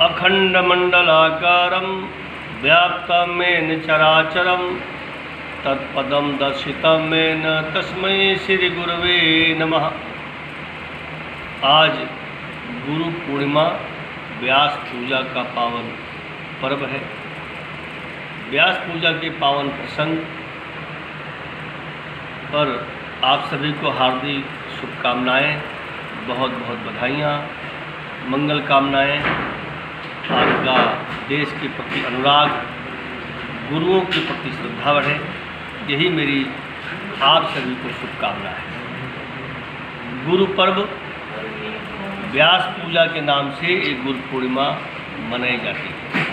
अखंडमंडलाकारं व्याप्तं येन चराचरं तत्पदं दर्शितं येन तस्मै श्री गुरवे नमः। आज गुरु पूर्णिमा व्यास पूजा का पावन पर्व है। व्यास पूजा के पावन प्रसंग पर आप सभी को हार्दिक शुभकामनाएं, बहुत बहुत बधाइयाँ, मंगल कामनाएं। आपका देश के प्रति अनुराग, गुरुओं के प्रति श्रद्धा बढ़े, यही मेरी आप सभी को शुभकामना है। गुरु पर्व व्यास पूजा के नाम से एक गुरु पूर्णिमा मनाई जाती है।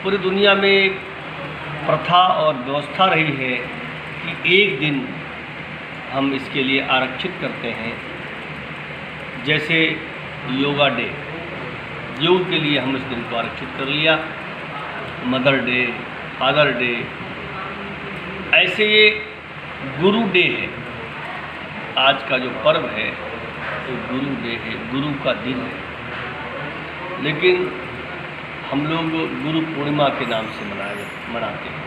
पूरी दुनिया में एक प्रथा और व्यवस्था रही है कि एक दिन हम इसके लिए आरक्षित करते हैं। जैसे योगा डे, योग के लिए हम इस दिन को आरक्षित कर लिया। मदर डे, फादर डे, ऐसे ये गुरु डे है। आज का जो पर्व है वो गुरु डे है, गुरु का दिन है। लेकिन हम लोग गुरु पूर्णिमा के नाम से मनाते हैं।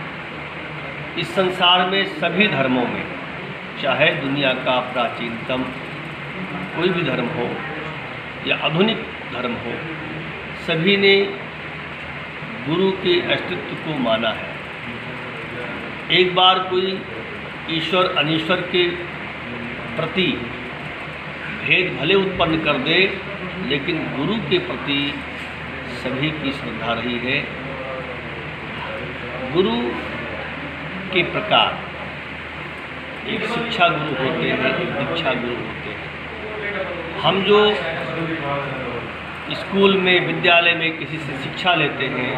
इस संसार में सभी धर्मों में, चाहे दुनिया का प्राचीनतम कोई भी धर्म हो या आधुनिक धर्म हो, सभी ने गुरु के अस्तित्व को माना है। एक बार कोई ईश्वर अनीश्वर के प्रति भेद भले उत्पन्न कर दे, लेकिन गुरु के प्रति सभी की श्रद्धा रही है। गुरु के प्रकार एक शिक्षा गुरु होते हैं, एक दीक्षा गुरु होते हैं। हम जो स्कूल में, विद्यालय में किसी से शिक्षा लेते हैं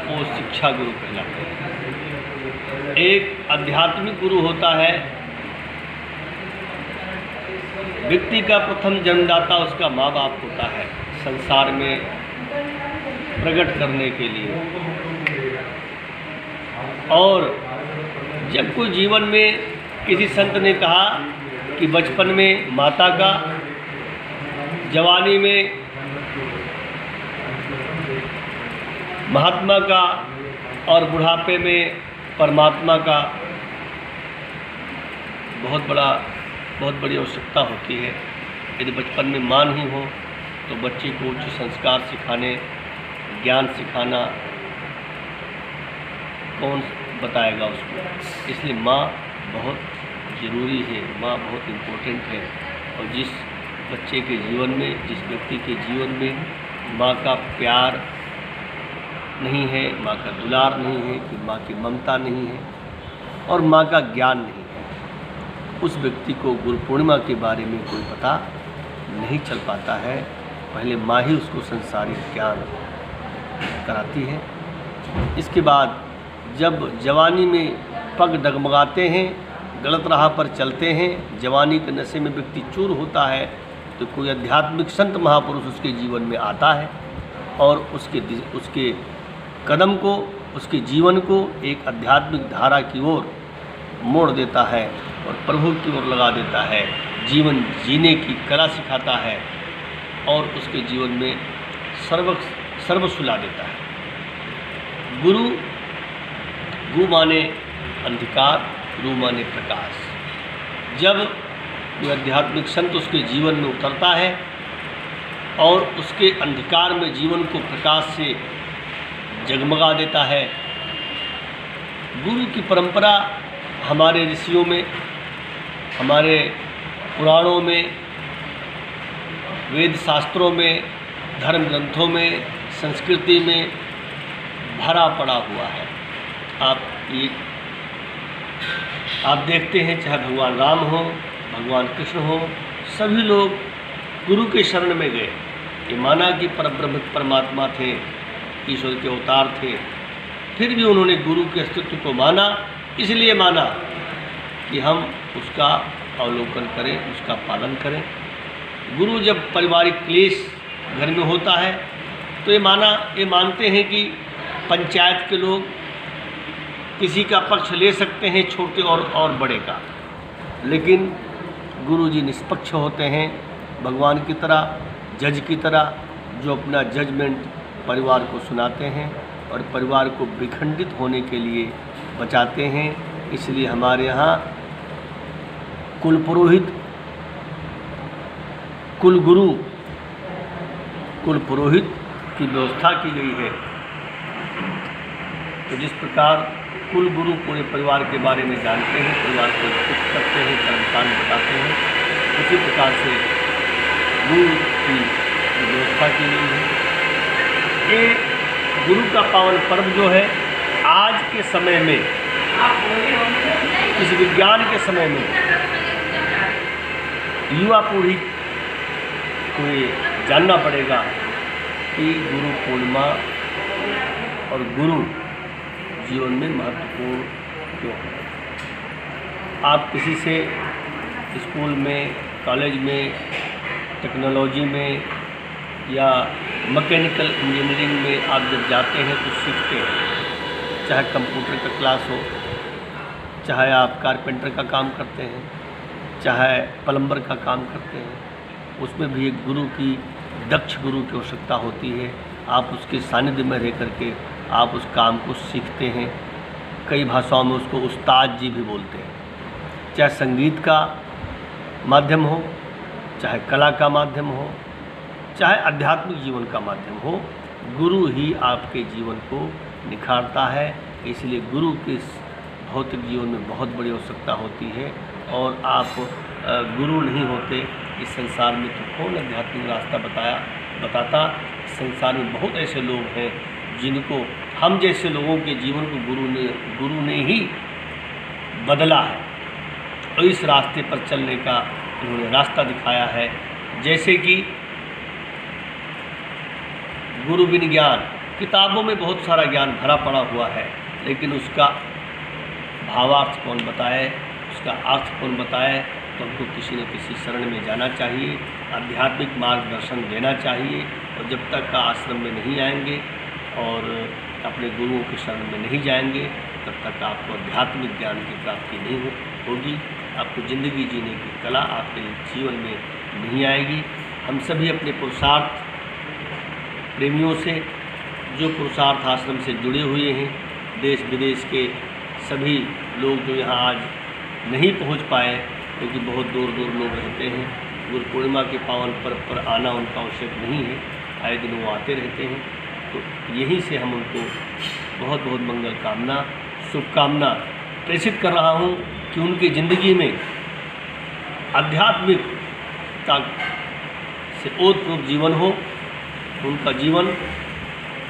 वो शिक्षा गुरु कहलाते हैं। एक आध्यात्मिक गुरु होता है। व्यक्ति का प्रथम जन्मदाता उसका माँ बाप होता है संसार में प्रकट करने के लिए। और जब कोई जीवन में, किसी संत ने कहा कि बचपन में माता का, जवानी में महात्मा का और बुढ़ापे में परमात्मा का बहुत बड़ी आवश्यकता होती है। यदि बचपन में माँ नहीं हो तो बच्चे को उच्च संस्कार सिखाने, ज्ञान सिखाना कौन बताएगा उसको। इसलिए माँ बहुत ज़रूरी है, माँ बहुत इम्पोर्टेंट है। और जिस बच्चे के जीवन में, जिस व्यक्ति के जीवन में माँ का प्यार नहीं है, माँ का दुलार नहीं है, कि माँ की ममता नहीं है और माँ का ज्ञान नहीं है, उस व्यक्ति को गुरु पूर्णिमा के बारे में कोई पता नहीं चल पाता है। पहले माँ ही उसको संसारिक ज्ञान कराती है। इसके बाद जब जवानी में पग डगमगाते हैं, गलत राह पर चलते हैं, जवानी के नशे में व्यक्ति चूर होता है, तो कोई आध्यात्मिक संत महापुरुष उसके जीवन में आता है और उसके कदम को, उसके जीवन को एक आध्यात्मिक धारा की ओर मोड़ देता है और प्रभु की ओर लगा देता है। जीवन जीने की कला सिखाता है और उसके जीवन में सर्व सुला देता है। गु माने अंधकार, रू माने प्रकाश। जब कोई आध्यात्मिक संत उसके जीवन में उतरता है और उसके अंधकार में जीवन को प्रकाश से जगमगा देता है। गुरु की परंपरा हमारे ऋषियों में, हमारे पुराणों में, वेद शास्त्रों में, धर्म ग्रंथों में, संस्कृति में भरा पड़ा हुआ है। आप देखते हैं, चाहे भगवान राम हो, भगवान कृष्ण हो, सभी लोग गुरु के शरण में गए। ये माना कि परब्रह्म परमात्मा थे, ईश्वर के अवतार थे, फिर भी उन्होंने गुरु के अस्तित्व को माना। इसलिए माना कि हम उसका अवलोकन करें, उसका पालन करें। गुरु जब पारिवारिक क्लेश घर में होता है तो ये मानते हैं कि पंचायत के लोग किसी का पक्ष ले सकते हैं, छोटे और बड़े का, लेकिन गुरुजी निष्पक्ष होते हैं, भगवान की तरह, जज की तरह, जो अपना जजमेंट परिवार को सुनाते हैं और परिवार को विखंडित होने के लिए बचाते हैं। इसलिए हमारे यहाँ कुल पुरोहित, कुल गुरु, कुल पुरोहित की व्यवस्था की गई है। तो जिस प्रकार कुल गुरु पूरे परिवार के बारे में जानते हैं, परिवार को शिक्षित करते हैं, कर्मकांड बताते हैं, उसी प्रकार से गुरु की व्यवस्था की गई है। ये गुरु का पावन पर्व जो है आज के समय में, इस विज्ञान के समय में युवा पीढ़ी को ये जानना पड़ेगा कि गुरु पूर्णिमा और गुरु जीवन में महत्वपूर्ण क्यों है। आप किसी से स्कूल में, कॉलेज में, टेक्नोलॉजी में या मैकेनिकल इंजीनियरिंग में आप जब जाते हैं तो सीखते हैं, चाहे कंप्यूटर का क्लास हो, चाहे आप कारपेंटर का काम करते हैं, चाहे प्लम्बर का काम करते हैं, उसमें भी एक गुरु की, दक्ष गुरु की आवश्यकता होती है। आप उसके सानिध्य में रह करके आप उस काम को सीखते हैं। कई भाषाओं में उसको उस्ताद जी भी बोलते हैं। चाहे संगीत का माध्यम हो, चाहे कला का माध्यम हो, चाहे आध्यात्मिक जीवन का माध्यम हो, गुरु ही आपके जीवन को निखारता है। इसलिए गुरु के भौतिक जीवन में बहुत बड़ी आवश्यकता होती है। और आप गुरु नहीं होते इस संसार में तो कौन आध्यात्मिक रास्ता बताता। संसार में बहुत ऐसे लोग हैं जिनको हम जैसे लोगों के जीवन को गुरु ने ही बदला है और इस रास्ते पर चलने का उन्होंने रास्ता दिखाया है। जैसे कि गुरु बिन ज्ञान, किताबों में बहुत सारा ज्ञान भरा पड़ा हुआ है, लेकिन उसका भावार्थ कौन बताए, उसका अर्थ कौन बताए। तो हमको किसी न किसी शरण में जाना चाहिए, आध्यात्मिक मार्गदर्शन देना चाहिए। और जब तक का आश्रम में नहीं आएंगे और अपने गुरुओं के शरण में नहीं जाएंगे, तब तक आपको आध्यात्मिक ज्ञान की प्राप्ति नहीं होगी। आपको ज़िंदगी जीने की कला आपके जीवन में नहीं आएगी। हम सभी अपने पुरुषार्थ प्रेमियों से, जो पुरुषार्थ आश्रम से जुड़े हुए हैं, देश विदेश के सभी लोग जो यहाँ आज नहीं पहुँच पाए, क्योंकि बहुत दूर दूर लोग रहते हैं, गुरु पूर्णिमा के पावन पर्व पर आना उनका आवश्यक नहीं है, आए दिन वो आते रहते हैं। तो यहीं से हम उनको बहुत बहुत मंगल कामना, शुभकामना प्रेषित कर रहा हूँ कि उनकी ज़िंदगी में आध्यात्मिकता से ओतप्रोत जीवन हो, उनका जीवन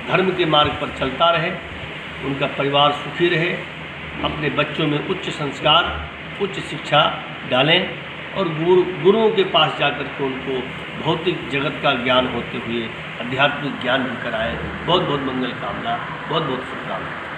धर्म के मार्ग पर चलता रहे, उनका परिवार सुखी रहे, अपने बच्चों में उच्च संस्कार, उच्च शिक्षा डालें और गुरुओं के पास जाकर के उनको भौतिक जगत का ज्ञान होते हुए आध्यात्मिक ज्ञान भी कराएं। बहुत बहुत मंगल कामना, बहुत बहुत शुभकामना।